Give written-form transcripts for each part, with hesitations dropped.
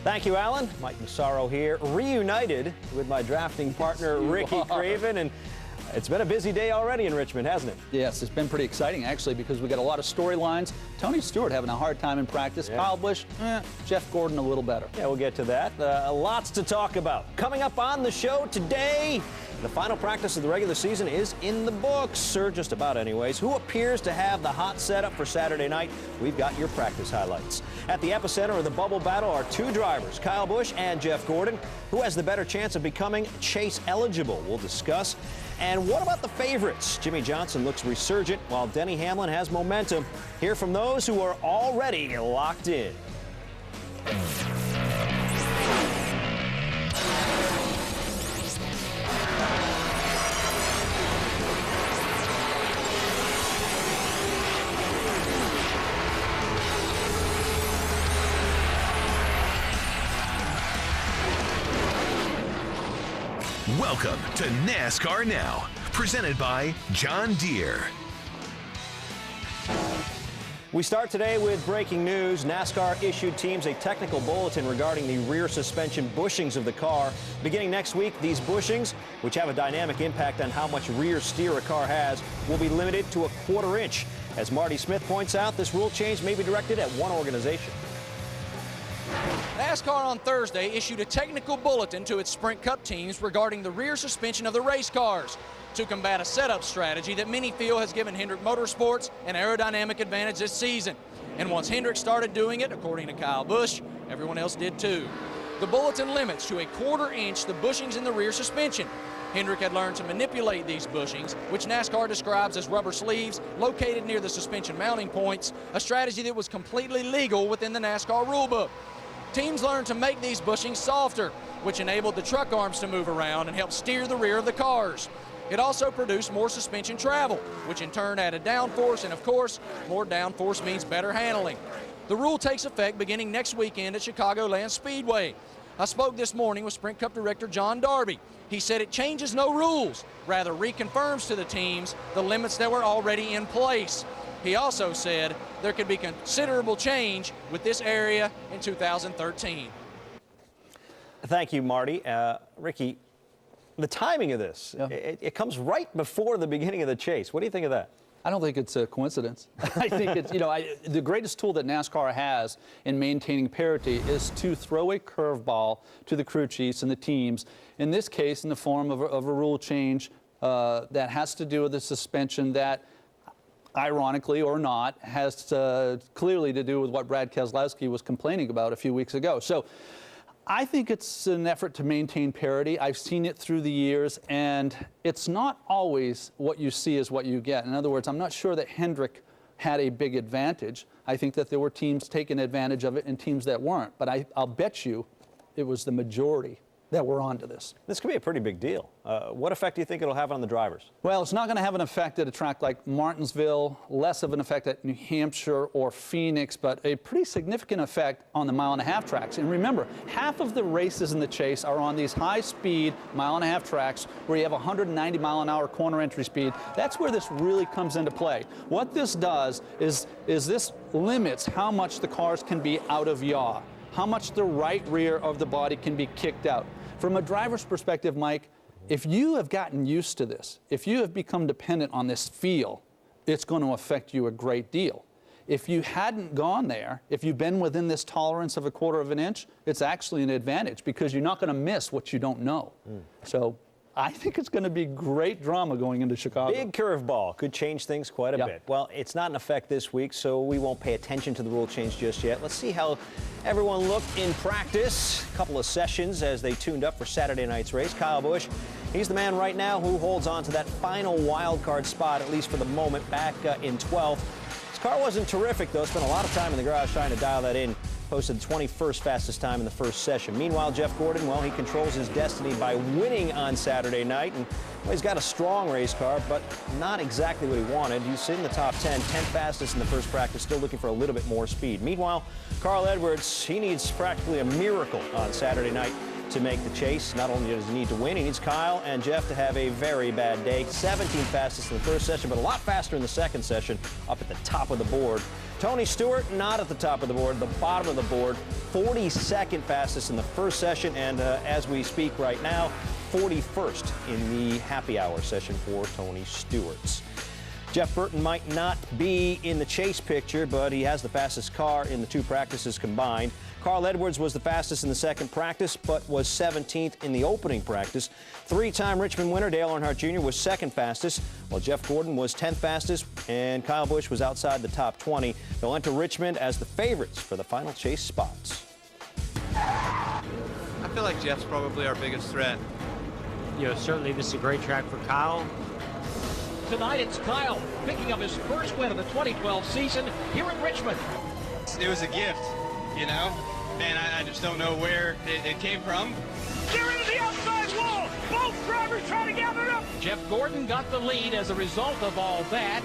Thank you, Alan. Mike Massaro here, reunited with my drafting partner, Ricky Craven. And it's been a busy day already in Richmond, hasn't it? Yes, it's been pretty exciting, actually, because we got a lot of storylines. Tony Stewart having a hard time in practice. Yeah. Kyle Busch, Jeff Gordon a little better. Yeah, we'll get to that. Lots to talk about. Coming up on the show today, the final practice of the regular season is in the books, or just about anyways. Who appears to have the hot setup for Saturday night? We've got your practice highlights. At the epicenter of the bubble battle are two drivers, Kyle Busch and Jeff Gordon. Who has the better chance of becoming chase eligible? We'll discuss. And what about the favorites? Jimmy Johnson looks resurgent while Denny Hamlin has momentum. Hear from those who are already locked in. Welcome to NASCAR Now, presented by John Deere. We start today with breaking news. NASCAR issued teams a technical bulletin regarding the rear suspension bushings of the car. Beginning next week, these bushings, which have a dynamic impact on how much rear steer a car has, will be limited to a 1/4 inch. As Marty Smith points out, this rule change may be directed at one organization. NASCAR on Thursday issued a technical bulletin to its Sprint Cup teams regarding the rear suspension of the race cars to combat a setup strategy that many feel has given Hendrick Motorsports an aerodynamic advantage this season. And once Hendrick started doing it, according to Kyle Busch, everyone else did too. The bulletin limits to a 1/4 inch the bushings in the rear suspension. Hendrick had learned to manipulate these bushings, which NASCAR describes as rubber sleeves located near the suspension mounting points, a strategy that was completely legal within the NASCAR rulebook. Teams learned to make these bushings softer, which enabled the truck arms to move around and help steer the rear of the cars. It also produced more suspension travel, which in turn added downforce, and of course, more downforce means better handling. The rule takes effect beginning next weekend at Chicagoland Speedway. I spoke this morning with Sprint Cup Director John Darby. He said it changes no rules, rather reconfirms to the teams the limits that were already in place. He also said there could be considerable change with this area in 2013. Thank you, Marty. Ricky, the timing of this, it comes right before the beginning of the chase. What do you think of that? I don't think it's a coincidence. I think it's, the greatest tool that NASCAR has in maintaining parity is to throw a curveball to the crew chiefs and the teams, in this case in the form of a rule change that has to do with the suspension that, ironically or not, has clearly to do with what Brad Keselowski was complaining about a few weeks ago. So I think it's an effort to maintain parity. I've seen it through the years, and it's not always what you see is what you get. In other words, I'm not sure that Hendrick had a big advantage. I think that there were teams taking advantage of it and teams that weren't. But I'll bet you it was the majority that we're onto this. This could be a pretty big deal. What effect do you think it'll have on the drivers? Well, it's not going to have an effect at a track like Martinsville, less of an effect at New Hampshire or Phoenix, but a pretty significant effect on the mile-and-a-half tracks. And remember, half of the races in the chase are on these high-speed mile-and-a-half tracks where you have 190 mile-an-hour corner entry speed. That's where this really comes into play. What this does is this limits how much the cars can be out of yaw, how much the right rear of the body can be kicked out. From a driver's perspective, Mike, if you have gotten used to this, if you have become dependent on this feel, it's going to affect you a great deal. If you hadn't gone there, if you've been within this tolerance of a 1/4 inch, it's actually an advantage because you're not going to miss what you don't know. So I think it's going to be great drama going into Chicago. Big curveball. Could change things quite a bit. Well, it's not in effect this week, so we won't pay attention to the rule change just yet. Let's see how everyone looked in practice. A couple of sessions as they tuned up for Saturday night's race. Kyle Busch, he's the man right now who holds on to that final wild card spot, at least for the moment, back in 12th. His car wasn't terrific, though. Spent a lot of time in the garage trying to dial that in. Posted 21st fastest time in the first session. Meanwhile, Jeff Gordon, well, he controls his destiny by winning on Saturday night. And well, he's got a strong race car, but not exactly what he wanted. He's in the top 10, 10th fastest in the first practice, still looking for a little bit more speed. Meanwhile, Carl Edwards, he needs practically a miracle on Saturday night to make the chase. Not only does he need to win, he needs Kyle and Jeff to have a very bad day. 17th fastest in the first session, but a lot faster in the second session, up at the top of the board. Tony Stewart, not at the top of the board, the bottom of the board. 42nd fastest in the first session, and as we speak right now, 41st in the happy hour session for Tony Stewart's. Jeff Burton might not be in the chase picture, but he has the fastest car in the two practices combined. Carl Edwards was the fastest in the second practice, but was 17th in the opening practice. Three-time Richmond winner Dale Earnhardt Jr. was second fastest, while Jeff Gordon was 10th fastest, and Kyle Busch was outside the top 20. They'll enter Richmond as the favorites for the final chase spots. I feel like Jeff's probably our biggest threat. You know, certainly this is a great track for Kyle. Tonight it's Kyle picking up his first win of the 2012 season here in Richmond. It was a gift, you know? Man, I just don't know where it came from. They're into the outside wall. Both drivers trying to gather it up. Jeff Gordon got the lead as a result of all that.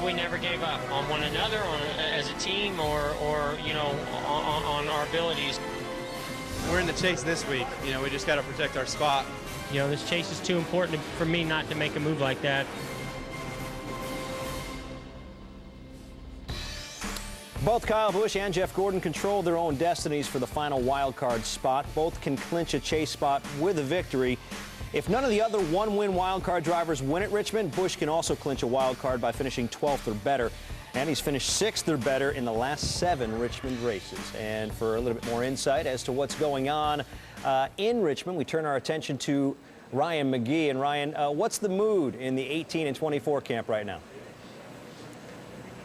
We never gave up on one another, as a team, or you know, on our abilities. We're in the chase this week. You know, we just got to protect our spot. You know, this chase is too important for me not to make a move like that. Both Kyle Busch and Jeff Gordon control their own destinies for the final wild card spot. Both can clinch a chase spot with a victory. If none of the other one-win wild card drivers win at Richmond, Busch can also clinch a wild card by finishing 12th or better. And he's finished 6th or better in the last 7 Richmond races. And for a little bit more insight as to what's going on in Richmond, we turn our attention to Ryan McGee. And Ryan, what's the mood in the 18 and 24 camp right now?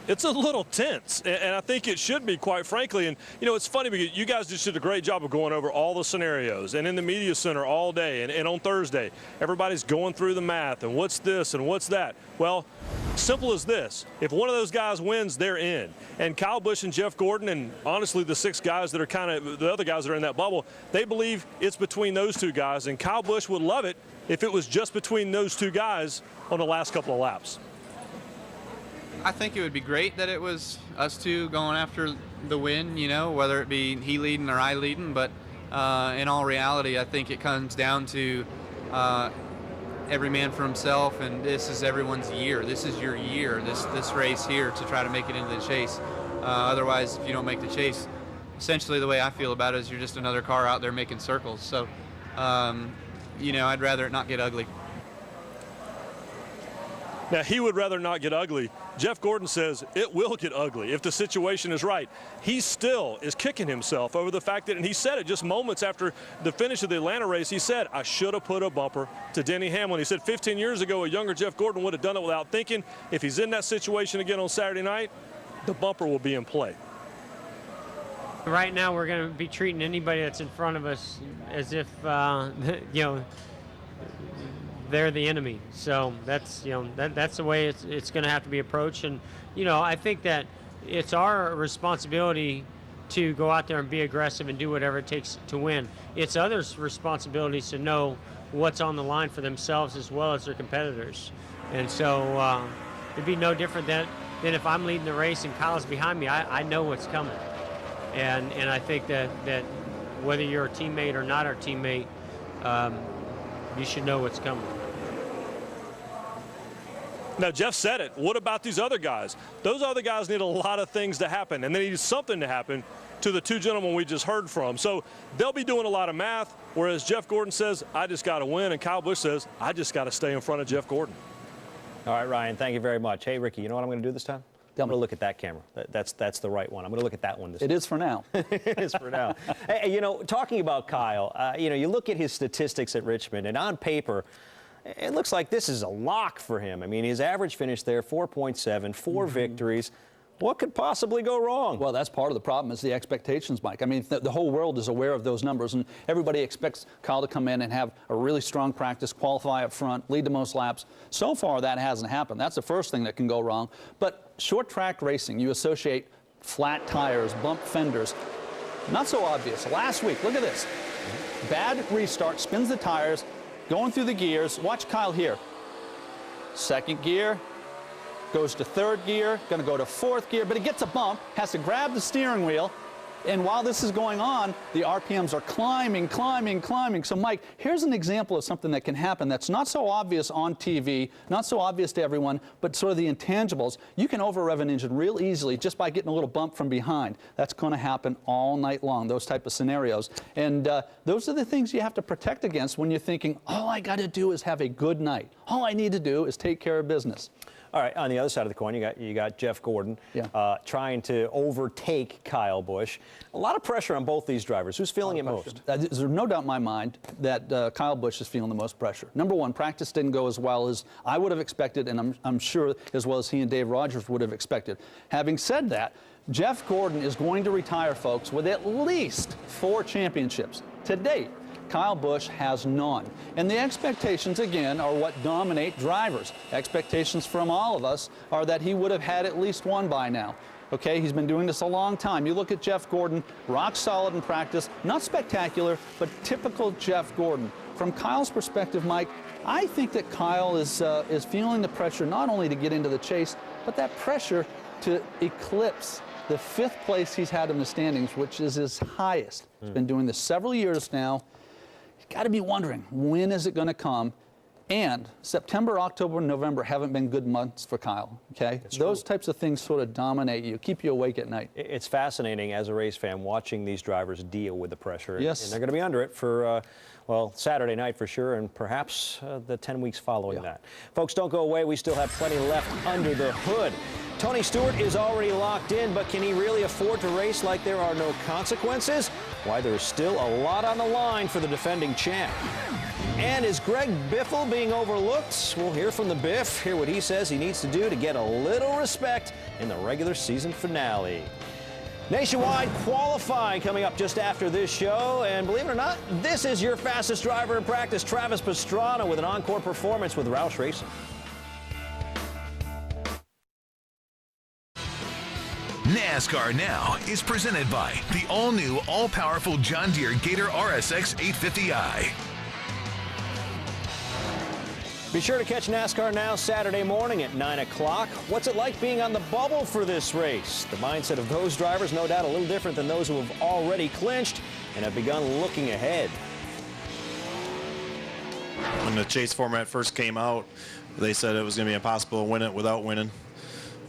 It's a little tense, and I think it should be, quite frankly. And, you know, it's funny because you guys just did a great job of going over all the scenarios, and in the media center all day, and on Thursday, everybody's going through the math, and what's this and what's that. Well, simple as this. If one of those guys wins, they're in. And Kyle Busch and Jeff Gordon, and honestly the 6 guys that are kind of the other guys that are in that bubble, they believe it's between those 2 guys, and Kyle Busch would love it if it was just between those 2 guys on the last couple of laps. I think it would be great that it was us 2 going after the win, you know, whether it be he leading or I leading. But in all reality, I think it comes down to every man for himself, and this is everyone's year. This is your year, this race here, to try to make it into the chase. Otherwise, if you don't make the chase, essentially the way I feel about it is you're just another car out there making circles. So, you know, I'd rather it not get ugly. Now, he would rather not get ugly. Jeff Gordon says it will get ugly if the situation is right. He still is kicking himself over the fact that, and he said it just moments after the finish of the Atlanta race, he said, I should have put a bumper to Denny Hamlin. He said 15 years ago, a younger Jeff Gordon would have done it without thinking. If he's in that situation again on Saturday night, the bumper will be in play. Right now, we're going to be treating anybody that's in front of us as if, you know, they're the enemy. So that's, you know, that's the way it's going to have to be approached. And, you know, I think that it's our responsibility to go out there and be aggressive and do whatever it takes to win. It's others' responsibilities to know what's on the line for themselves as well as their competitors. And so it'd be no different than if I'm leading the race and Kyle's behind me. I know what's coming. And I think that whether you're a teammate or not our teammate, you should know what's coming. Now, Jeff said it. What about these other guys? Those other guys need a lot of things to happen, and they need something to happen to the 2 gentlemen we just heard from. So they'll be doing a lot of math, whereas Jeff Gordon says, I just got to win, and Kyle Busch says, I just got to stay in front of Jeff Gordon. All right, Ryan, thank you very much. Hey, Ricky, you know what I'm going to do this time? I'm going to look at that camera. That's the right one. I'm going to look at that one this time. It is for now. It is for now. Hey, you know, talking about Kyle, you know, you look at his statistics at Richmond, and on paper, it looks like this is a lock for him. I mean, his average finish there, 4.7, 4 victories. What could possibly go wrong? Well, that's part of the problem is the expectations, Mike. I mean, the whole world is aware of those numbers, and everybody expects Kyle to come in and have a really strong practice, qualify up front, lead the most laps. So far, that hasn't happened. That's the first thing that can go wrong. But short track racing, you associate flat tires, bump fenders. Not so obvious. Last week, look at this. Bad restart, spins the tires, going through the gears. Watch Kyle here. Second gear, goes to third gear, going to go to fourth gear, but he gets a bump, has to grab the steering wheel, And while this is going on, the RPMs are climbing, climbing, climbing. So, Mike, here's an example of something that can happen that's not so obvious on TV, not so obvious to everyone, but sort of the intangibles. You can over-rev an engine real easily just by getting a little bump from behind. That's going to happen all night long, those type of scenarios. And those are the things you have to protect against when you're thinking, all I got to do is have a good night. All I need to do is take care of business. All right, on the other side of the coin, you got Jeff Gordon trying to overtake Kyle Busch. A lot of pressure on both these drivers. Who's feeling it most? There's no doubt in my mind that Kyle Busch is feeling the most pressure. Number one, practice didn't go as well as I would have expected, and I'm sure as well as he and Dave Rogers would have expected. Having said that, Jeff Gordon is going to retire, folks, with at least 4 championships to date. Kyle Busch has none. And the expectations, again, are what dominate drivers. Expectations from all of us are that he would have had at least one by now. Okay, he's been doing this a long time. You look at Jeff Gordon, rock solid in practice, not spectacular, but typical Jeff Gordon. From Kyle's perspective, Mike, I think that Kyle is feeling the pressure not only to get into the chase, but that pressure to eclipse the 5th place he's had in the standings, which is his highest. He's been doing this several years now. Got to be wondering, when is it going to come? And September, October, November haven't been good months for Kyle, okay? Those types of things sort of dominate you, keep you awake at night. It's fascinating as a race fan watching these drivers deal with the pressure. Yes. And they're going to be under it for, well, Saturday night for sure, and perhaps the 10 weeks following that. Folks, don't go away. We still have plenty left under the hood. Tony Stewart is already locked in, but can he really afford to race like there are no consequences? Why, there's still a lot on the line for the defending champ. And is Greg Biffle being overlooked? We'll hear from the Biff, hear what he says he needs to do to get a little respect in the regular season finale. Nationwide qualifying coming up just after this show, and believe it or not, this is your fastest driver in practice, Travis Pastrana, with an encore performance with Roush Racing. NASCAR Now is presented by the all-new, all-powerful John Deere Gator RSX 850i. Be sure to catch NASCAR Now Saturday morning at 9 o'clock. What's it like being on the bubble for this race? The mindset of those drivers, no doubt, a little different than those who have already clinched and have begun looking ahead. When the chase format first came out, they said it was going to be impossible to win it without winning.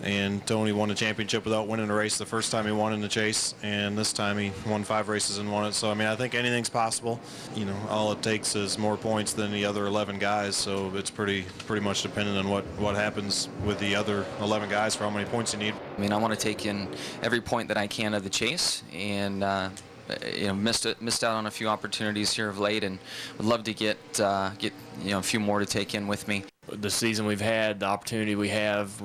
And Tony won the championship without winning a race the first time he won in the chase, and this time he won 5 races and won it. So I mean, I think anything's possible. You know, all it takes is more points than the other 11 guys. So it's pretty much dependent on what happens with the other 11 guys for how many points you need. I mean, I want to take in every point that I can of the chase, and you know, missed out on a few opportunities here of late, and would love to get you know, a few more to take in with me. The season we've had, the opportunity we have,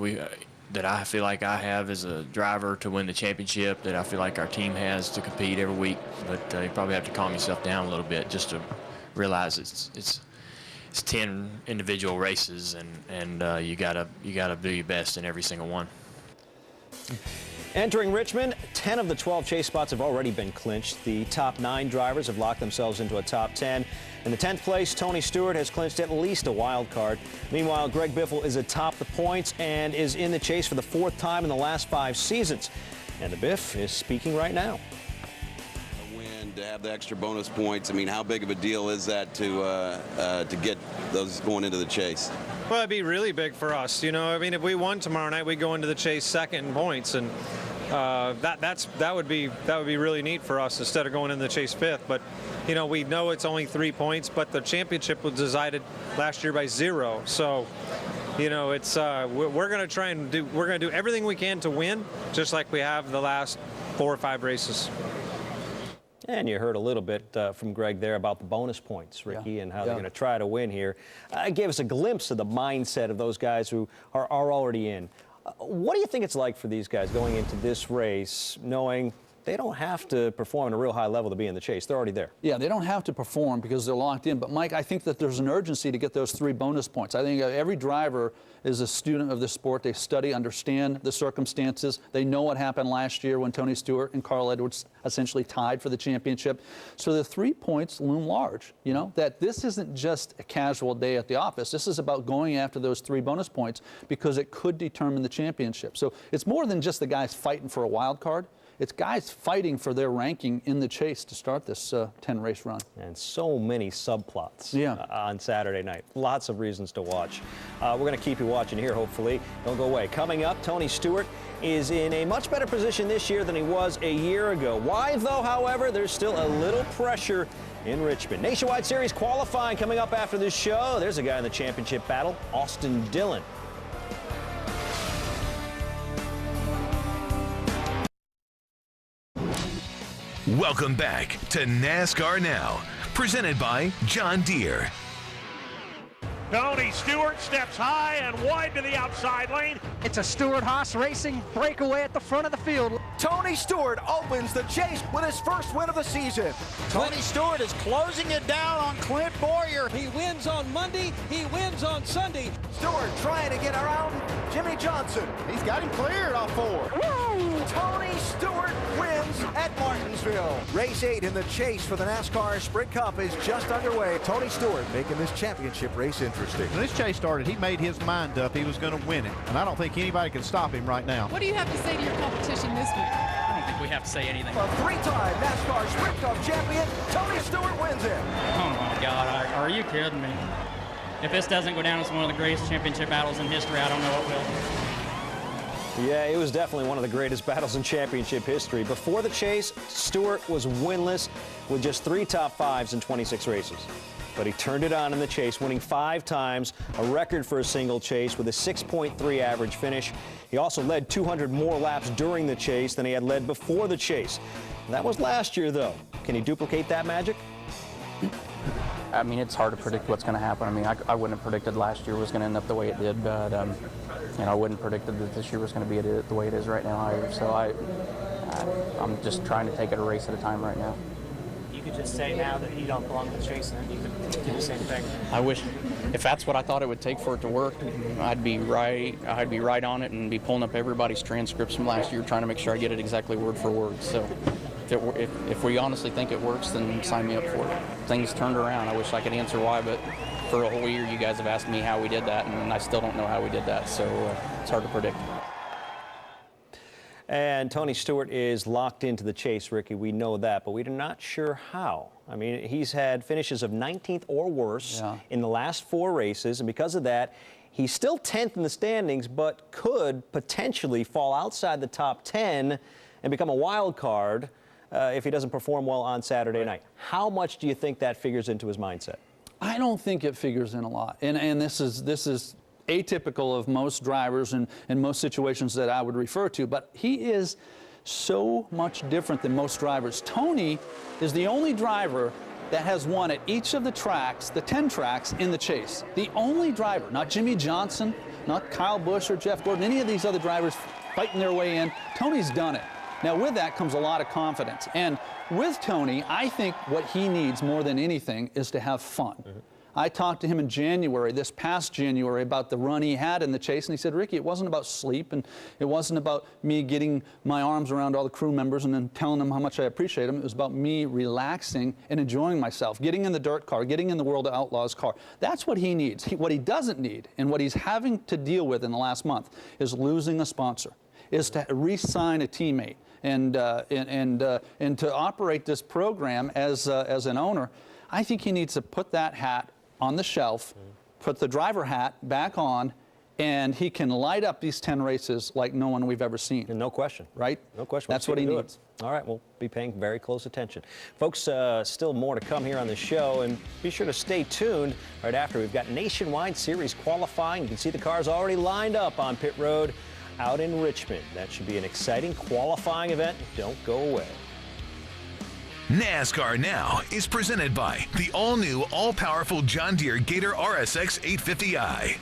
that I feel like I have as a driver to win the championship, that I feel like our team has to compete every week. But you probably have to calm yourself down a little bit just to realize it's 10 individual races, and you gotta do your best in every single one. Entering Richmond, 10 of the 12 chase spots have already been clinched. The top 9 drivers have locked themselves into a top 10. In the 10th place, Tony Stewart has clinched at least a wild card. Meanwhile, Greg Biffle is atop the points and is in the chase for the 4th time in the last 5 seasons. And the Biff is speaking right now. A win, to have the extra bonus points, I mean, how big of a deal is that to get those going into the chase? Well, it'd be really big for us. You know, I mean, if we won tomorrow night, we'd go into the chase second in points, and that would be really neat for us instead of going into the chase 5th. But you know, we know it's only 3 points, but the championship was decided last year by 0. So, you know, it's we're going to do everything we can to win, just like we have the last 4 or 5 races. And you heard a little bit from Greg there about the bonus points, Ricky, and how they're going to try to win here. It gave us a glimpse of the mindset of those guys who are already in. What do you think it's like for these guys going into this race, knowing they don't have to perform at a real high level to be in the chase? They're already there. Yeah, they don't have to perform because they're locked in. But, Mike, I think that there's an urgency to get those 3 bonus points. I think every driver is a student of the sport. They study, understand the circumstances. They know what happened last year when Tony Stewart and Carl Edwards essentially tied for the championship. So the 3 points loom large, you know, that this isn't just a casual day at the office. This is about going after those 3 bonus points because it could determine the championship. So it's more than just the guys fighting for a wild card. it's guys fighting for their ranking in the chase to start this 10-race run. And so many subplots on Saturday night. Lots of reasons to watch. We're going to keep you watching here, hopefully. Don't go away. Coming up, Tony Stewart is in a much better position this year than he was a year ago. Why, though, however, there's still a little pressure in Richmond. Nationwide Series qualifying coming up after this show. There's a guy in the championship battle, Austin Dillon. Welcome back to NASCAR Now, presented by John Deere. Tony Stewart steps high and wide to the outside lane. It's a Stewart-Haas Racing breakaway at the front of the field. Tony Stewart opens the chase with his first win of the season. Tony Stewart is closing it down on Clint Boyer. He wins on Monday. He wins on Sunday. Stewart trying to get around Jimmy Johnson. He's got him cleared off 4. Woo! Tony Stewart wins at Martinsville. Race 8 in the chase for the NASCAR Sprint Cup is just underway. Tony Stewart making this championship race interesting. When this chase started, he made his mind up he was going to win it, and I don't think anybody can stop him right now. What do you have to say to your competition this week? I don't think we have to say anything. A 3-time NASCAR Sprint Cup champion, Tony Stewart wins it. Oh my God, are you kidding me? If this doesn't go down as one of the greatest championship battles in history, I don't know what will. Yeah, it was definitely one of the greatest battles in championship history. Before the chase, Stewart was winless with just 3 top 5s in 26 races. But he turned it on in the chase, winning 5 times, a record for a single chase with a 6.3 average finish. He also led 200 more laps during the chase than he had led before the chase. That was last year, though. Can he duplicate that magic? I mean, it's hard to predict what's going to happen. I mean, I wouldn't have predicted last year was going to end up the way it did, but you know, I wouldn't have predicted that this year was going to be the way it is right now either. So I'm just trying to take it a race at a time right now. You could just say now that you don't belong to the chase, and you could do the same thing. I wish, if that's what I thought it would take for it to work, I'd be right on it and be pulling up everybody's transcripts from last year, trying to make sure I get it exactly word for word. So if we honestly think it works, then sign me up for it. Things turned around. I wish I could answer why, but for a whole year you guys have asked me how we did that, and I still don't know how we did that, so it's hard to predict. And Tony Stewart is locked into the chase, Ricky. We know that, but we're not sure how. I mean, he's had finishes of 19th or worse in the last 4 races, and because of that, he's still 10th in the standings, but could potentially fall outside the top 10 and become a wild card if he doesn't perform well on Saturday night. How much do you think that figures into his mindset? I don't think it figures in a lot, and this is atypical of most drivers and most situations that I would refer to, but he is so much different than most drivers. Tony is the only driver that has won at each of the tracks, the 10 tracks in the chase. The only driver, not Jimmy Johnson, not Kyle Busch or Jeff Gordon, any of these other drivers fighting their way in. Tony's done it. Now, with that comes a lot of confidence. And with Tony, I think what he needs more than anything is to have fun. I talked to him in January, this past January, about the run he had in the chase, and he said, Ricky, it wasn't about sleep, and it wasn't about me getting my arms around all the crew members and then telling them how much I appreciate them. It was about me relaxing and enjoying myself, getting in the dirt car, getting in the World of Outlaws car. That's what he needs. What he doesn't need, and what he's having to deal with in the last month, is losing a sponsor, is to re-sign a teammate, and to operate this program as an owner. I think he needs to put that hat on the shelf, put the driver hat back on, and he can light up these 10 races like no one we've ever seen. And no question. Right? No question. That's what he needs. All right, we'll be paying very close attention. Folks, still more to come here on the show, and be sure to stay tuned. Right after, we've got Nationwide Series qualifying. You can see the cars already lined up on pit road out in Richmond. That should be an exciting qualifying event. Don't go away. NASCAR Now is presented by the all-new, all-powerful John Deere Gator RSX 850i.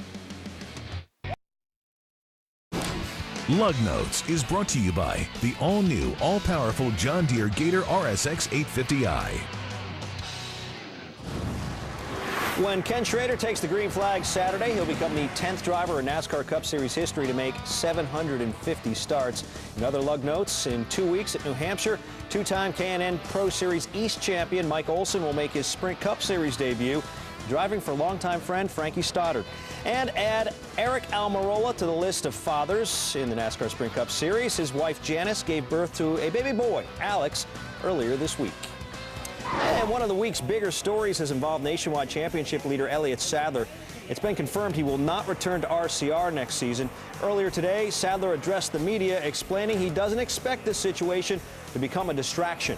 Lug Notes is brought to you by the all-new, all-powerful John Deere Gator RSX 850i. When Ken Schrader takes the green flag Saturday, he'll become the 10th driver in NASCAR Cup Series history to make 750 starts. In other lug notes, in 2 weeks at New Hampshire, 2-time K&N Pro Series East champion Mike Olson will make his Sprint Cup Series debut. driving for longtime friend Frankie Stoddard. And add Eric Almirola to the list of fathers in the NASCAR Sprint Cup Series. His wife Janice gave birth to a baby boy, Alex, earlier this week. And one of the week's bigger stories has involved Nationwide Championship leader Elliott Sadler. It's been confirmed he will not return to RCR next season. Earlier today, Sadler addressed the media, explaining he doesn't expect this situation to become a distraction.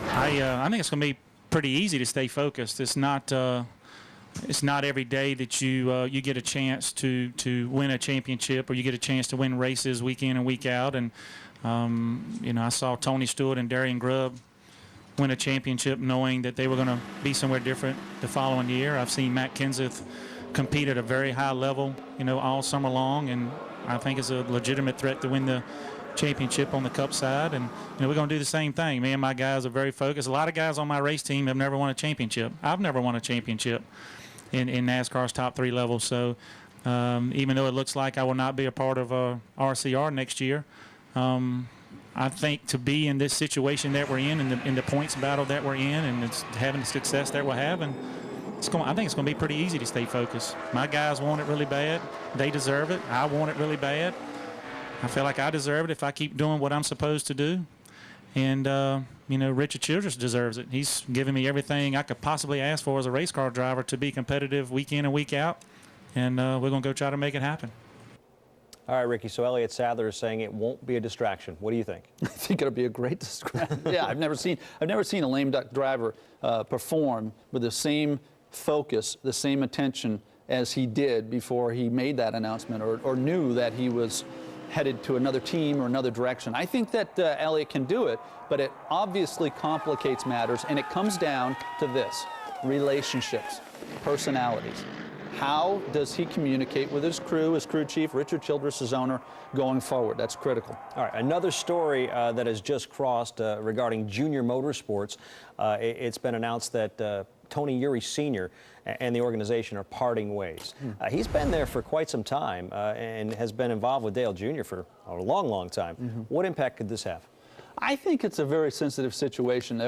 I think it's going to be pretty easy to stay focused. It's not every day that you get a chance to win a championship, or you get a chance to win races week in and week out. And I saw Tony Stewart and Darian Grubb win a championship knowing that they were going to be somewhere different the following year. I've seen Matt Kenseth compete at a very high level, all summer long, and I think it's a legitimate threat to win the championship on the Cup side. And we're going to do the same thing. Me and my guys are very focused. A lot of guys on my race team have never won a championship. I've never won a championship in NASCAR's top 3 levels. So even though it looks like I will not be a part of RCR next year, I think to be in this situation that we're in the points battle that we're in, and it's having the success that we're having, I think it's going to be pretty easy to stay focused. My guys want it really bad. They deserve it. I want it really bad. I feel like I deserve it if I keep doing what I'm supposed to do. And, Richard Childress deserves it. He's given me everything I could possibly ask for as a race car driver to be competitive week in and week out. And we're going to go try to make it happen. All right, Ricky, so Elliott Sadler is saying it won't be a distraction. What do you think? I think it'll be a great distraction. Yeah, I've never seen a lame duck driver perform with the same focus, the same attention as he did before he made that announcement or knew that he was headed to another team or another direction. I think that Elliott can do it, but it obviously complicates matters, and it comes down to this: relationships, personalities. How does he communicate with his crew chief, Richard Childress, his owner, going forward? That's critical. All right, another story that has just crossed regarding Junior Motorsports. It's been announced that Tony Eury Sr. and the organization are parting ways. He's been there for quite some time and has been involved with Dale Jr. for a long, long time. What impact could this have? I think it's a very sensitive situation.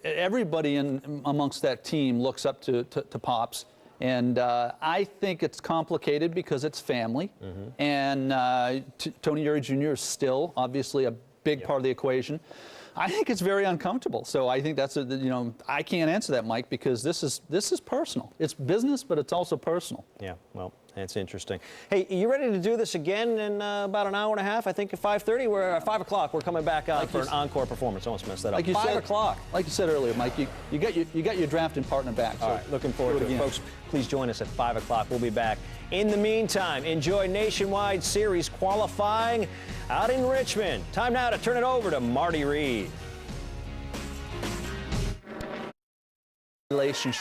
Everybody amongst that team looks up to Pops. And I think it's complicated because it's family. And Tony Eury Jr. is still obviously a big part of the equation. I think it's very uncomfortable. So I think that's I can't answer that, Mike, because this is personal. It's business, but it's also personal. Yeah, well, it's interesting. Hey, you ready to do this again in about an hour and a half? I think at 5:30. We're at 5 o'clock. We're coming back on for an encore performance. Almost messed that up. 5 o'clock. Like you said earlier, Mike, you got your drafting partner back. So all right, looking forward to it, folks. Please join us at 5 o'clock. We'll be back. In the meantime, enjoy Nationwide Series qualifying out in Richmond. Time now to turn it over to Marty Reed. Relationship.